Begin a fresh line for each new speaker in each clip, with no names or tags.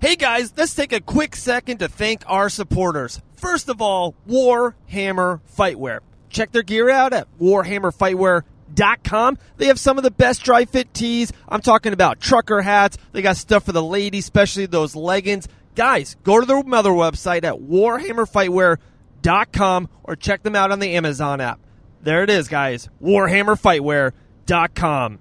Hey guys, let's take a quick second to thank our supporters. First of all, Warhammer Fightwear. Check their gear out at warhammerfightwear.com. They have some of the best dry fit tees. I'm talking about trucker hats. They got stuff for the ladies, especially those leggings. Guys, go to their mother website at warhammerfightwear.com or check them out on the Amazon app. There it is, guys. warhammerfightwear.com.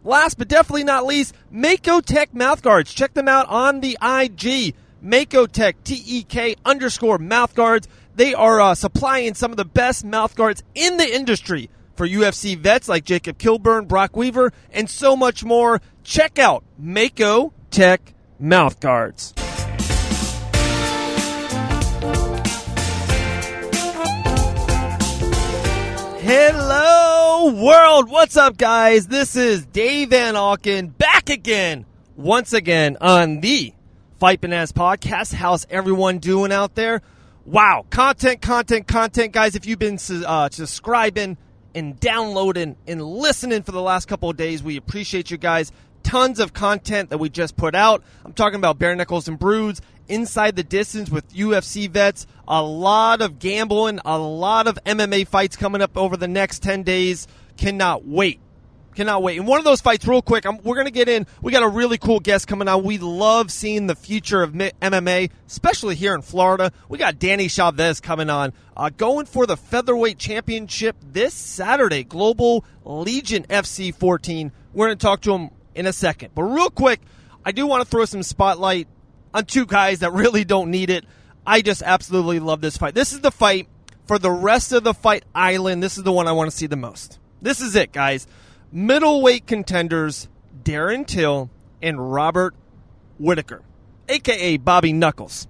Last but definitely not least, Mako Tech mouthguards. Check them out on the IG. Mako Tech, TEK_mouthguards. They are supplying some of the best mouthguards in the industry for UFC vets like Jacob Kilburn, Brock Weaver, and so much more. Check out Mako Tech mouthguards. Hello, world. What's up, guys? This is Dave Van Auken back again, once again, on the Fight Bananas podcast. How's everyone doing out there? Wow. Content, guys. If you've been subscribing and downloading and listening for the last couple of days, we appreciate you guys. Tons of content that we just put out. I'm talking about Bare Knuckles and Broods, Inside the Distance with UFC vets, a lot of gambling, a lot of MMA fights coming up over the next 10 days. Cannot wait. And one of those fights, real quick, we're going to get in. We got a really cool guest coming on. We love seeing the future of MMA, especially here in Florida. We got Danny Chavez coming on, going for the Featherweight Championship this Saturday, Global Legion FC 14. We're going to talk to him in a second. But real quick, I do want to throw some spotlight on two guys that really don't need it. I just absolutely love this fight. This is the fight for the rest of the Fight Island. This is the one I want to see the most. This is it, guys. Middleweight contenders Darren Till and Robert Whittaker, a.k.a. Bobby Knuckles.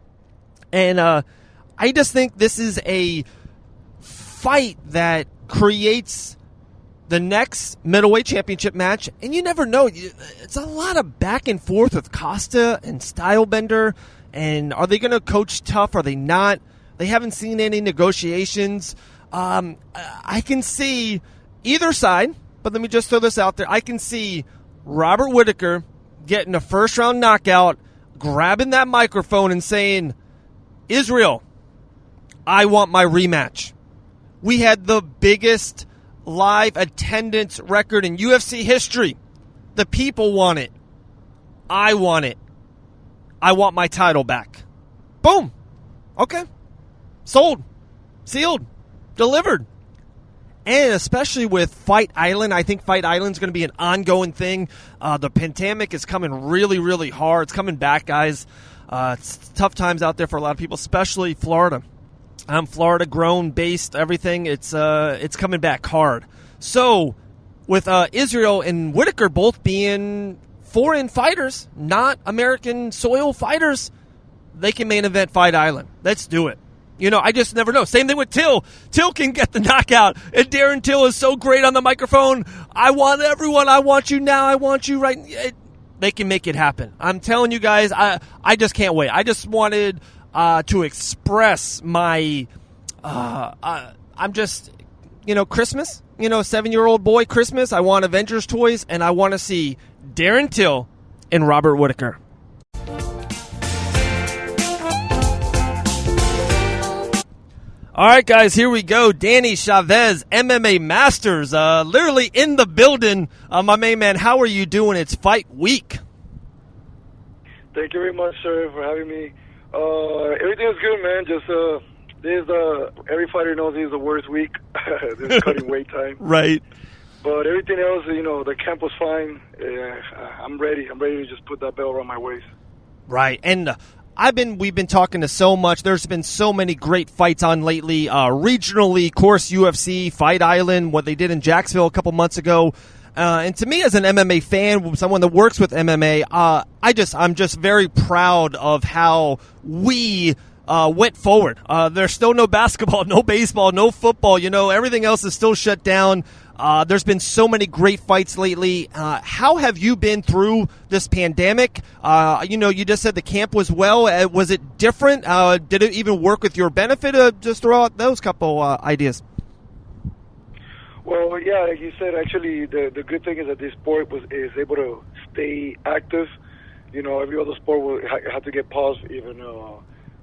And I just think this is a fight that creates the next middleweight championship match, and you never know. It's a lot of back and forth with Costa and Stylebender, and are they going to coach tough? Are they not? They haven't seen any negotiations. I can see either side, but let me just throw this out there. I can see Robert Whittaker getting a first-round knockout, grabbing that microphone and saying, Israel, I want my rematch. We had the biggest live attendance record in UFC history. The people want it. I want it. I want my title back. Boom. Okay. Sold. Sealed. Delivered. And especially with Fight Island, I think Fight Island is going to be an ongoing thing. The pandemic is coming really, really hard. It's coming back, guys. It's tough times out there for a lot of people, especially Florida. I'm Florida grown, based, everything. It's coming back hard. So with Israel and Whittaker both being foreign fighters, not American soil fighters, they can main event Fight Island. Let's do it. You know, I just never know. Same thing with Till. Till can get the knockout. And Darren Till is so great on the microphone. I want everyone. I want you now. I want you right. They can make it happen. I'm telling you guys, I just can't wait. I just wanted to express my, I'm just, Christmas, 7-year-old boy Christmas. I want Avengers toys, and I want to see Darren Till and Robert Whittaker. All right, guys, here we go. Danny Chavez, MMA Masters, literally in the building. My main man, how are you doing? It's fight week.
Thank you very much, sir, for having me. Everything is good, man. Just every fighter knows this is the worst week. This is cutting weight time.
Right.
But everything else, the camp was fine. I'm ready. I'm ready to just put that belt around my waist.
Right. And we've been talking to so much. There's been so many great fights on lately. Regionally, of course, UFC, Fight Island, what they did in Jacksonville a couple months ago. And to me, as an MMA fan, someone that works with MMA, I'm just very proud of how we went forward. There's still no basketball, no baseball, no football. Everything else is still shut down. There's been so many great fights lately. How have you been through this pandemic? You just said the camp was well. Was it different? Did it even work with your benefit? Just throw out those couple ideas.
Well, yeah, like you said, actually, the good thing is that this sport is able to stay active. every other sport had to get paused. Even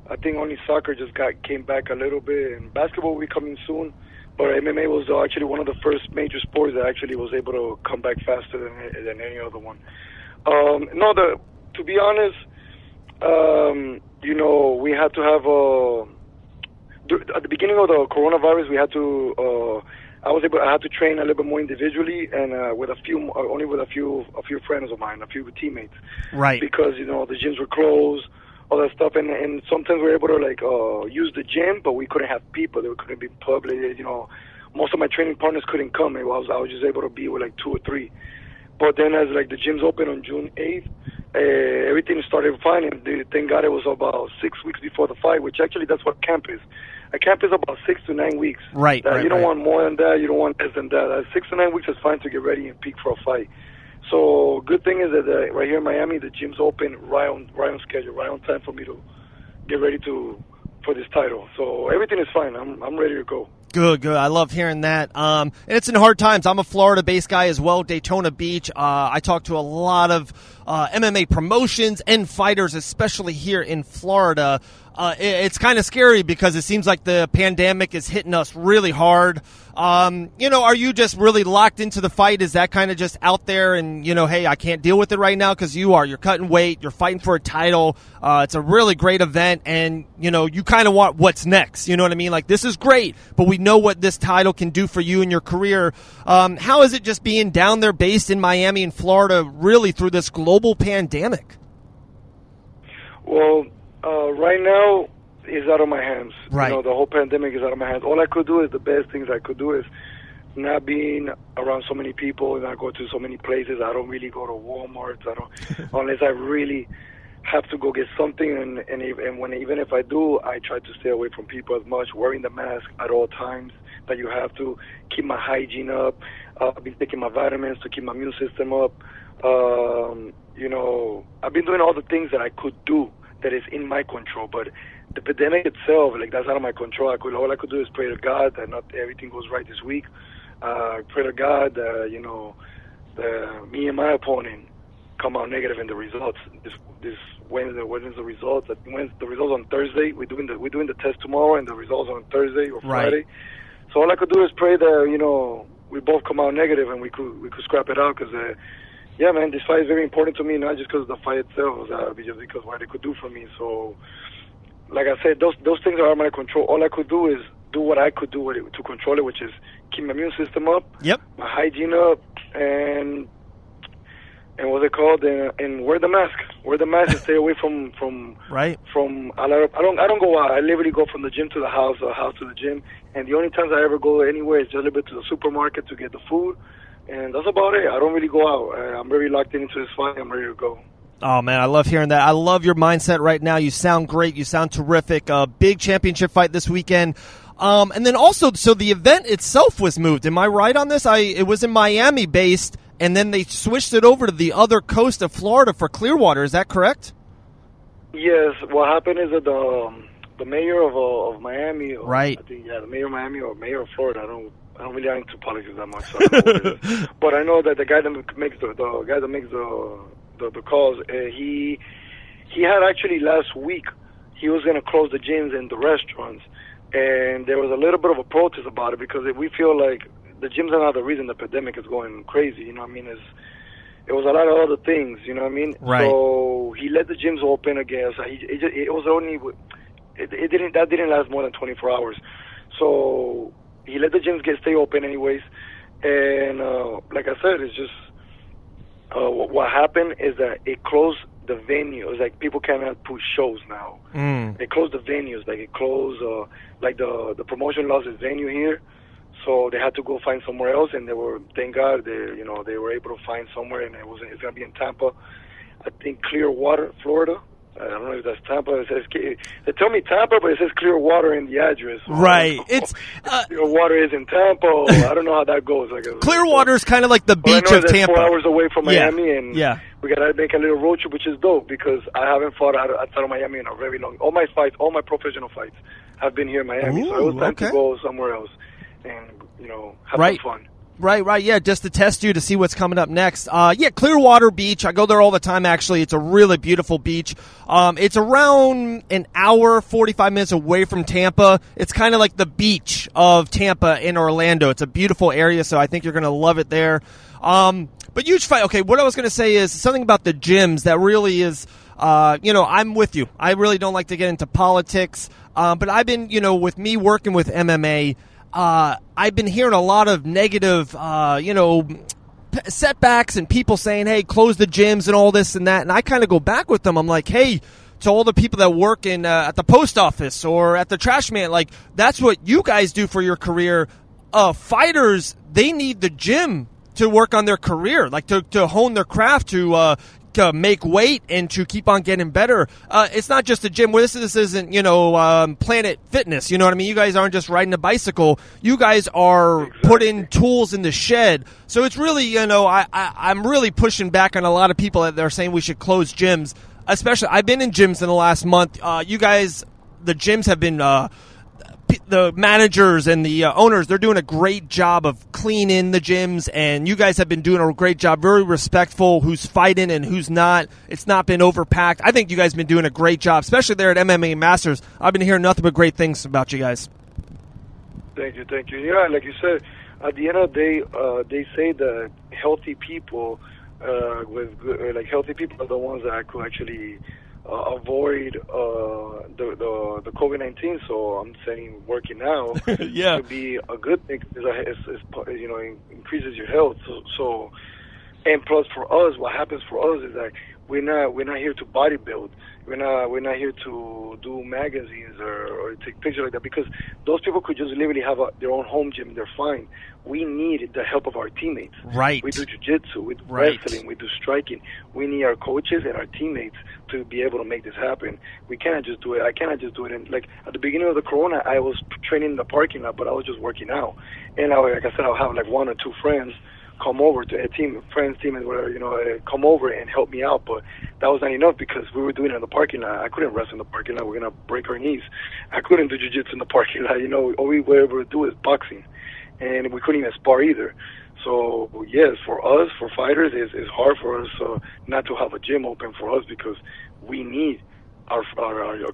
I think only soccer just came back a little bit, and basketball will be coming soon. But MMA was actually one of the first major sports that actually was able to come back faster than any other one. To be honest, we had to have at the beginning of the coronavirus, we had to. I had to train a little bit more individually and with a few friends of mine, a few teammates.
Right.
Because the gyms were closed, all that stuff, and sometimes we were able to use the gym, but we couldn't have people. They couldn't be public. Most of my training partners couldn't come. I was just able to be with like 2 or 3. But then as the gyms opened on June 8th, everything started fine. And thank God it was about 6 weeks before the fight, which actually that's what camp is. A camp is about 6 to 9 weeks.
Right.
You don't want more than that. You don't want less than that. 6 to 9 weeks is fine to get ready and peak for a fight. So good thing is that right here in Miami, the gyms open right on schedule, right on time for me to get ready for this title. So everything is fine. I'm ready to go.
Good. I love hearing that. And it's in hard times. I'm a Florida-based guy as well, Daytona Beach. I talk to a lot of MMA promotions and fighters, especially here in Florida. It's kind of scary because it seems like the pandemic is hitting us really hard. Are you just really locked into the fight? Is that kind of just out there and, hey, I can't deal with it right now? Because you're cutting weight, you're fighting for a title. It's a really great event, and, you kind of want what's next. You know what I mean? Like, this is great, but we know what this title can do for you in your career. How is it just being down there based in Miami and Florida really through this global pandemic?
Well, right now is out of my hands.
Right.
The whole pandemic is out of my hands. All I could do is the best things I could do is not being around so many people, not go to so many places. I don't really go to Walmart. Unless I really have to go get something. And even if I do, I try to stay away from people as much. Wearing the mask at all times. That you have to keep my hygiene up. I've been taking my vitamins to keep my immune system up. I've been doing all the things that I could do that is in my control, but the pandemic itself, that's out of my control. All I could do is pray to God that not everything goes right this week. Pray to God that me and my opponent come out negative in the results. This Wednesday, when is the results? The results on Thursday. We're doing the test tomorrow, and the results on Thursday or Friday. Right. So all I could do is pray that we both come out negative and we could scrap it out because. Yeah, man, this fight is very important to me, not just because of the fight itself, but just because what it could do for me. So, like I said, those things are out of my control. All I could do is do what I could do to control it, which is keep my immune system up, my hygiene up, and what's it called, and wear the mask. Wear the mask and stay away from
right.
From I don't go out. I literally go from the gym to the house to the gym, and the only times I ever go anywhere is just a little bit to the supermarket to get the food. And that's about it. I don't really go out. I'm very locked into this fight. I'm ready to go.
Oh, man, I love hearing that. I love your mindset right now. You sound great. You sound terrific. A big championship fight this weekend. And then also, so the event itself was moved. Am I right on this? It was in Miami based, and then they switched it over to the other coast of Florida for Clearwater. Is that correct?
Yes. What happened is that the mayor of Miami,
right?
I think, the mayor of Miami or mayor of Florida. I don't really get into politics that much, so I don't know what it is. But I know that the guy that makes the calls, he had actually last week he was going to close the gyms and the restaurants, and there was a little bit of a protest about it because we feel like the gyms are not the reason the pandemic is going crazy. You know what I mean? It was a lot of other things. You know what I mean?
Right.
So he let the gyms open again. So that didn't last more than 24 hours. So he let the gyms stay open anyways, and like I said, it's just what happened is that it closed the venues. Like people cannot push shows now. They closed the venues. Like it closed, like the promotion lost its venue here, so they had to go find somewhere else. And thank God, they were able to find somewhere, and it's gonna be in Tampa. I think Clearwater, Florida. I don't know if that's Tampa. They tell me Tampa, but it says Clearwater in the address. So
right. It's
Clearwater is in Tampa. I don't know how that goes.
Clearwater is kind of like the beach of Tampa.
4 hours away from Miami, and
yeah.
We gotta make a little road trip, which is dope because I haven't fought outside of Miami in a very long. All my professional fights have been here in Miami.
Ooh,
so it was time to go somewhere else and have some fun.
Right, yeah, just to test you to see what's coming up next. Clearwater Beach, I go there all the time, actually. It's a really beautiful beach. It's around an hour, 45 minutes away from Tampa. It's kind of like the beach of Tampa in Orlando. It's a beautiful area, so I think you're going to love it there. But huge fight. Okay, what I was going to say is something about the gyms that really is, I'm with you. I really don't like to get into politics, but I've been, with me working with MMA, I've been hearing a lot of negative, setbacks and people saying, hey, close the gyms and all this and that. And I kind of go back with them. I'm like, hey, to all the people that work in at the post office or at the trash man, like, that's what you guys do for your career. Fighters, they need the gym to work on their career, like to hone their craft, to make weight and to keep on getting better. It's not just a gym. This isn't, Planet Fitness. You know what I mean? You guys aren't just riding a bicycle. You guys are putting tools in the shed. So it's really, I'm really pushing back on a lot of people that they're saying we should close gyms. Especially, I've been in gyms in the last month. You guys, the gyms have been, the managers and the owners, they're doing a great job of cleaning the gyms, and you guys have been doing a great job, very respectful, who's fighting and who's not. It's not been overpacked. I think you guys have been doing a great job, especially there at MMA Masters. I've been hearing nothing but great things about you guys.
Thank you. Yeah, like you said, at the end of the day, they say that healthy people, healthy people are the ones that could actually avoid the COVID-19. So I'm saying working out could be a good thing because it increases your health. So and plus for us, what happens for us is that we're not here to bodybuild. We're not here to do magazines or take pictures like that, because those people could just literally have their own home gym and they're fine. We need the help of our teammates.
Right.
We do jiu-jitsu, we do wrestling, we do striking. We need our coaches and our teammates to be able to make this happen. We cannot just do it. I cannot just do it. And like at the beginning of the corona, I was training in the parking lot, but I was just working out. And like I said, I'll have like one or two friends come over to friends, team, and whatever, come over and help me out. But that was not enough because we were doing it in the parking lot. I couldn't wrestle in the parking lot. We're going to break our knees. I couldn't do jiu-jitsu in the parking lot. All we were able to do is boxing. And we couldn't even spar either. So, yes, for us, for fighters, it's hard for us not to have a gym open for us because we need our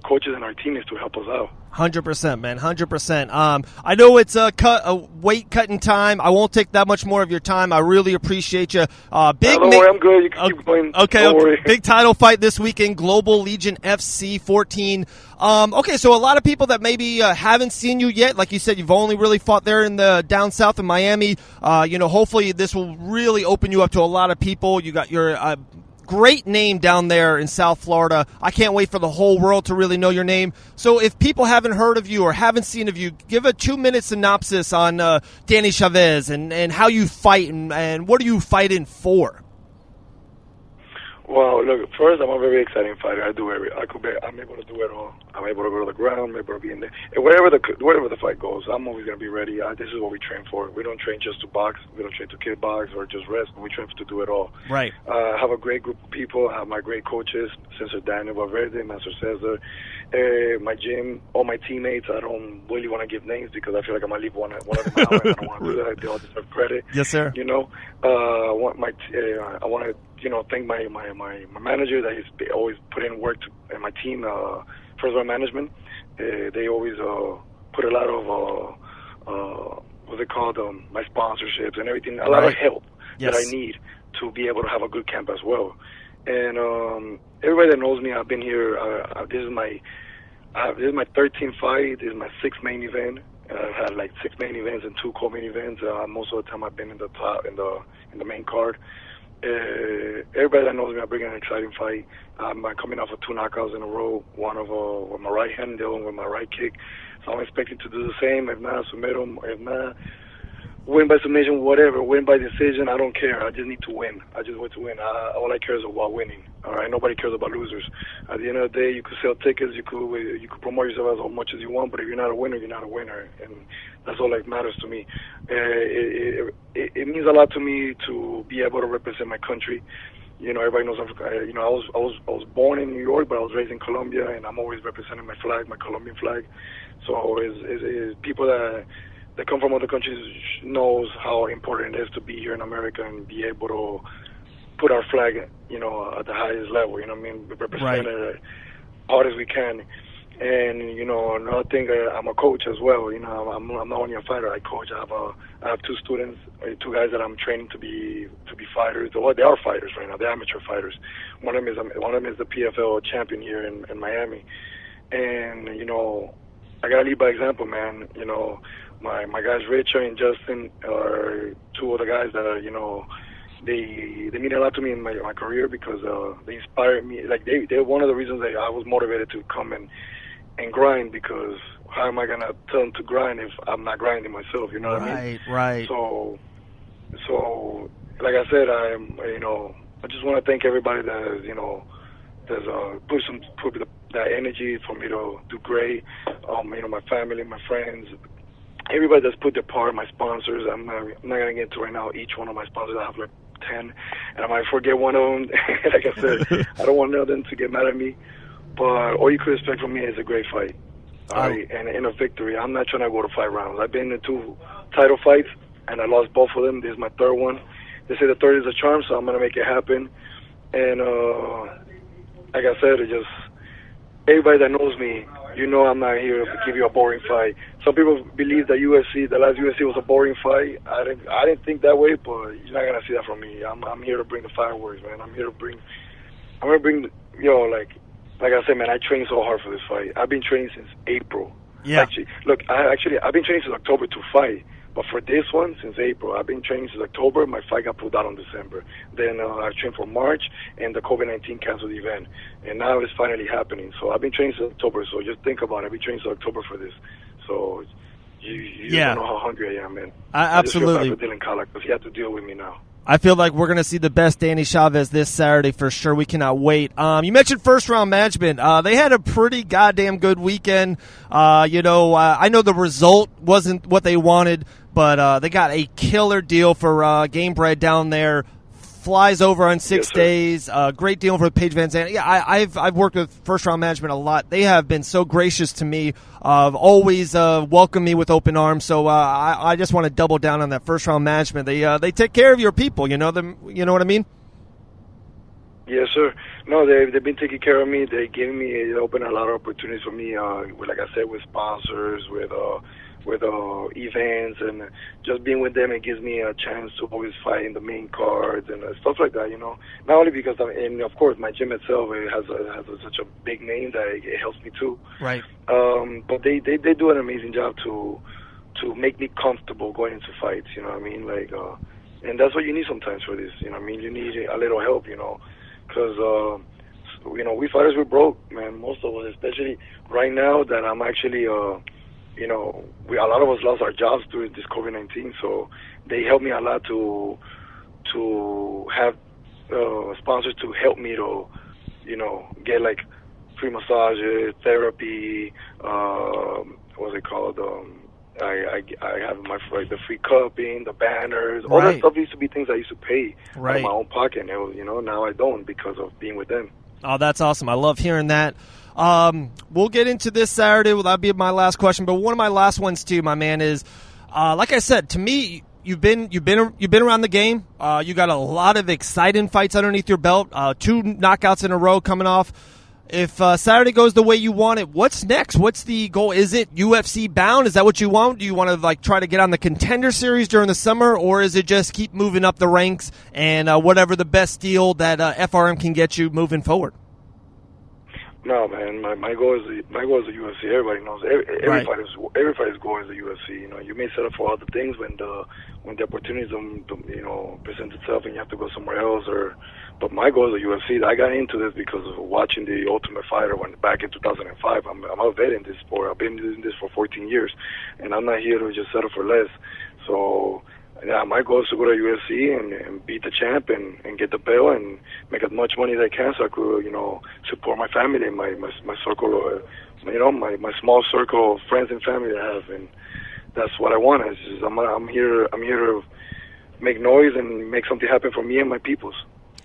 coaches and our teammates to help us out.
100%, man, 100%. I know it's a weight cutting time. I won't take that much more of your time. I really appreciate you.
Don't worry, I'm good. You can keep going.
Okay. Big title fight this weekend, Global Legion FC 14. So a lot of people that maybe haven't seen you yet, like you said, you've only really fought there in the down south in Miami. Hopefully this will really open you up to a lot of people. You got your great name down there in South Florida. I can't wait for the whole world to really know your name. So if people haven't heard of you or haven't seen of you, give a 2-minute synopsis on Danny Chavez and how you fight and what are you fighting for?
Well, look, first, I'm a very exciting fighter. I'm able to do it all. I'm able to go to the ground. I'm able to be in there. And wherever the fight goes, I'm always going to be ready. This is what we train for. We don't train just to box. We don't train to kickbox or just rest. We train to do it all.
Right.
I have a great group of people. I have my great coaches, Cesar Daniel Valverde, Master Cesar, my gym, all my teammates. I don't really want to give names because I feel like I'm going to leave one of them out. I don't want to do that. They all deserve credit.
Yes, sir.
I want to thank my manager that he's always put in work and my team, First Round Management. They always put a lot of what's it called, my sponsorships and everything, a lot of help that I need to be able to have a good camp as well. And everybody that knows me, I've been here. This is my 13th fight. This is my 6th main event. I've had like 6 main events and 2 co-main events. Most of the time I've been in the top in the main card. Everybody that knows me, I bring an exciting fight. I'm coming off of 2 knockouts in a row, one of with my right hand, the other one with my right kick. So I'm expecting to do the same. If not, submit them. If not, win by submission, whatever. Win by decision, I don't care. I just need to win. I just want to win. All I care is about winning. All right, nobody cares about losers. At the end of the day, you could sell tickets, you could promote yourself as much as you want, but if you're not a winner, you're not a winner, and that's all that matters to me. It means a lot to me to be able to represent my country. Everybody knows I was born in New York, but I was raised in Colombia, and I'm always representing my flag, my Colombian flag. So it's people that that come from other countries knows how important it is to be here in America and be able to put our flag, you know, at the highest level. You know what I mean? We represent it as hard as we can. And you know, another thing, I'm a coach as well. You know, I'm not only a fighter. I coach. I have 2 students, 2 guys that I'm training to be fighters. Well, they are fighters right now. They're amateur fighters. One of them is the PFL champion here in Miami. And you know, I gotta lead by example, man. You know, my guys Richard and Justin are 2 other guys that are, you know, they mean a lot to me in my career because they inspired me. Like they're one of the reasons that I was motivated to come and grind, because how am I gonna tell them to grind if I'm not grinding myself? You know what I mean?
Right.
So like I said, I just want to thank everybody that you know that's put that energy for me to do great. You know, my family, my friends, everybody that's put their part. My sponsors, I'm not gonna get into right now each one of my sponsors. I have like 10, and I might forget one of them. Like I said, I don't want them to get mad at me. But all you could expect from me is a great fight, all right, and a victory. I'm not trying to go to 5 rounds. I've been in 2 title fights, and I lost both of them. This is my 3rd one. They say the 3rd is a charm, so I'm going to make it happen. And like I said, it just everybody that knows me, you know I'm not here to give you a boring fight. Some people believe that the last UFC was a boring fight. I didn't think that way, but you're not going to see that from me. I'm here to bring the fireworks, man. I'm going to bring, you know, like I said, man, I trained so hard for this fight. I've been training since April.
Yeah.
I've been training since October to fight. But for this one, since April, I've been training since October. My fight got pulled out in December. Then I trained for March, and the COVID-19 canceled the event. And now it's finally happening. So I've been training since October. So just think about it. I've been training since October for this. So you don't know how hungry I am, man.
Absolutely.
I just feel bad for Dylan Collar because he had to deal with me now.
I feel like we're going to see the best Danny Chavez this Saturday for sure. We cannot wait. You mentioned first-round management. They had a pretty goddamn good weekend. I know the result wasn't what they wanted, but they got a killer deal for Gamebred down there. Flies over on 6 days. Great deal for Paige Van Zandt. Yeah, I've worked with first-round management a lot. They have been so gracious to me. Always welcomed me with open arms. So I just want to double down on that first-round management. They take care of your people. You know them. You know what I mean?
Yes, sir. No, they've been taking care of me. They opened a lot of opportunities for me. Like I said, with sponsors, with events, and just being with them, it gives me a chance to always fight in the main cards and stuff like that, you know. Not only because and of course my gym itself has such a big name that it helps me too.
Right.
But they do an amazing job to make me comfortable going into fights, you know what I mean? Like, and that's what you need sometimes for this, you know what I mean? You need a little help, you know, because you know, we fighters, we're broke, man. Most of us, especially right now that I'm actually you know, a lot of us lost our jobs during this COVID-19, so they helped me a lot to have sponsors to help me to, you know, get like free massages, therapy, what's it called? I have the free cupping, the banners, all that stuff used to be things I used to pay out of my own pocket. And it was, you know, now I don't because of being with them.
Oh, that's awesome. I love hearing that. We'll get into this Saturday. Well, that'll be my last question. But one of my last ones too, my man, is like I said, to me, you've been around the game. You got a lot of exciting fights underneath your belt. 2 knockouts in a row coming off. If Saturday goes the way you want it, what's next? What's the goal? Is it UFC bound? Is that what you want? Do you want to like try to get on the Contender Series during the summer, or is it just keep moving up the ranks and whatever the best deal that FRM can get you moving forward? No,
man. My goal is the UFC. Everybody knows. Every fighter's goal is the UFC. You know, you may settle for other things when the opportunities you know, present itself and you have to go somewhere else. But my goal is the UFC. I got into this because of watching the Ultimate Fighter back in 2005. I'm a vet in this sport. I've been doing this for 14 years, and I'm not here to just settle for less. So, yeah, my goal is to go to UFC and beat the champ and get the belt and make as much money as I can so I could, you know, support my family and my circle, you know, my small circle of friends and family I have, and that's what I want. It's just, I'm here to make noise and make something happen for me and my peoples.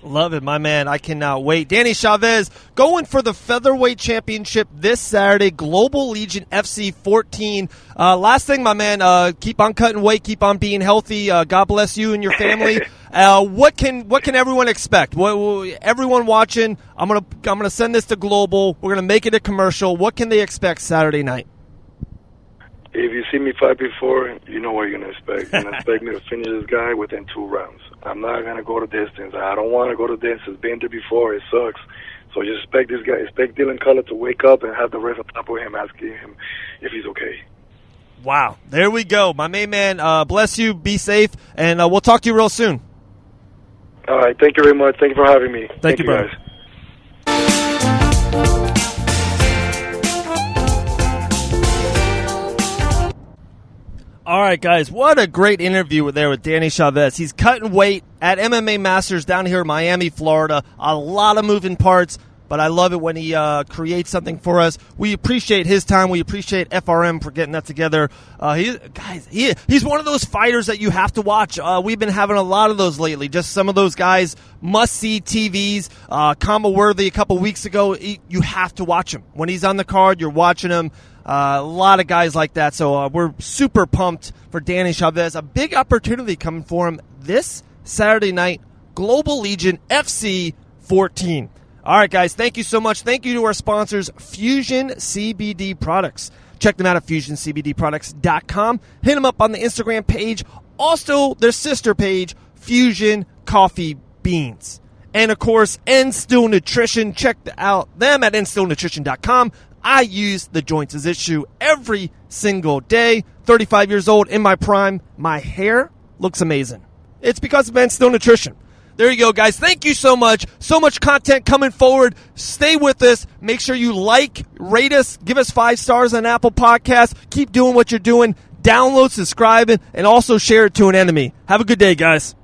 Love it, my man. I cannot wait. Danny Chavez going for the Featherweight Championship this Saturday, Global Legion FC 14. Last thing, my man, keep on cutting weight, keep on being healthy. God bless you and your family. What can everyone expect? Everyone watching, I'm gonna send this to Global. We're gonna make it a commercial. What can they expect Saturday night?
If you see me fight before, you know what you're going to expect. You're going to expect me to finish this guy within 2 rounds. I'm not going to go to distance. I don't want to go to distance. Been there before. It sucks. So just expect this guy, expect Dylan Collar to wake up and have the ref on top of him asking him if he's okay.
Wow. There we go. My main man, bless you. Be safe. And we'll talk to you real soon.
All right. Thank you very much. Thank you for having me.
Thank you, brother.
Guys.
All right, guys, what a great interview there with Danny Chavez. He's cutting weight at MMA Masters down here in Miami, Florida. A lot of moving parts, but I love it when he creates something for us. We appreciate his time. We appreciate FRM for getting that together. He's one of those fighters that you have to watch. We've been having a lot of those lately. Just some of those guys, must-see TVs. Comma Worthy a couple weeks ago, you have to watch him. When he's on the card, you're watching him. A lot of guys like that, so we're super pumped for Danny Chavez. A big opportunity coming for him this Saturday night, Global Legion FC 14. All right, guys, thank you so much. Thank you to our sponsors, Fusion CBD Products. Check them out at FusionCBDProducts.com. Hit them up on the Instagram page. Also, their sister page, Fusion Coffee Beans. And, of course, End Still Nutrition. Check out them at EndStillNutrition.com. I use the Joints as Issue every single day. 35 years old, in my prime. My hair looks amazing. It's because of End Still Nutrition. There you go, guys. Thank you so much. So much content coming forward. Stay with us. Make sure you like, rate us, give us 5 stars on Apple Podcasts. Keep doing what you're doing. Download, subscribe, and also share it to an enemy. Have a good day, guys.